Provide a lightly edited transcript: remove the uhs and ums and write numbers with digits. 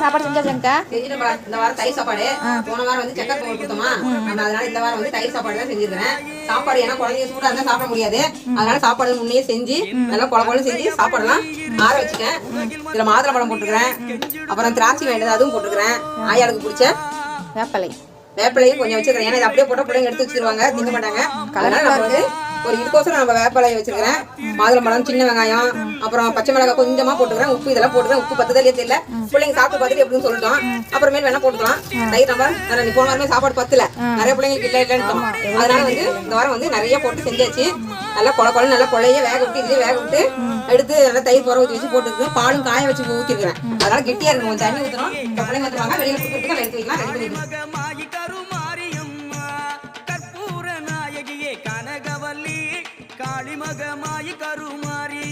சாப்பாடு செஞ்சாச்சுங்கக்கா. செஞ்சுட்டு இந்த வாரம் தயிர் சாப்பாடு. போன வாரம் வந்து சக்கரை பொங்கல் கொடுத்தோமா, அதனால இந்த வாரம் வந்து தயிர் சாப்பாடு தான் செஞ்சிருக்கிறேன். சாப்பாடு ஏன்னா குழந்தைங்க சூடா இருந்தா சாப்பிட முடியாது, அதனால சாப்பாடு முன்னே செஞ்சு நல்லா குழம்பு செஞ்சு சாப்பாடுலாம் ஆற வச்சுட்டேன். இதுல மாதுளம்பழம் போட்டுக்கிறேன், அப்புறம் திராட்சை வேண்டியது அதுவும் போட்டுக்கிறேன். ஆயாளுக்கு பிடிச்ச வேப்பிலையும் கொஞ்சம் வச்சுக்கிறேன். ஏன்னா இது அப்படியே போட்டால் பிள்ளைங்க எடுத்து வச்சிருவாங்க, திங்க மாட்டாங்க. அதனால நம்ம வந்து ஒரு இதுக்கோசரம் நம்ம வேப்பிலையை வச்சிருக்கிறேன். மாதுளம்பழம், சின்ன வெங்காயம், அப்புறம் பச்சை மிளகாய் கொஞ்சமா போட்டுக்கிறேன். உப்பு இதெல்லாம் போட்டுக்கிறேன். உப்பு பத்துதலே தெரியல, பிள்ளைங்க சாப்பிட்டு பார்த்துட்டு எப்படின்னு சொல்லிட்டோம். அப்புறமேல் வேணா போட்டுக்கலாம். தயிர் நம்ம போன வாரமே சாப்பாடு பத்தல, நிறைய பிள்ளைங்களுக்கு இல்லைன்னுட்டோம். அதனால வந்து இந்த வாரம் வந்து நிறைய போட்டு செஞ்சாச்சு. நல்லா குழ நல்லா கொள்ளைய வேக விட்டு இதுலேயே வேக விட்டு எடுத்து நல்லா தயிர் போற ஊற்றி வச்சு போட்டுருக்கு. பாலும் காய வச்சு ஊற்றிருக்கிறேன். அதனால கெட்டியா இருக்கும். கொஞ்சம் தண்ணி ஊற்றணும். பிள்ளைங்க வந்துருவாங்க, வெளியில கொடுத்துட்டு எடுத்து வைக்கலாம். ரெடி பண்ணிக்கலாம். கற்பூர நாயகியே கனகவல்லி காளிமகமாயி கருமாரி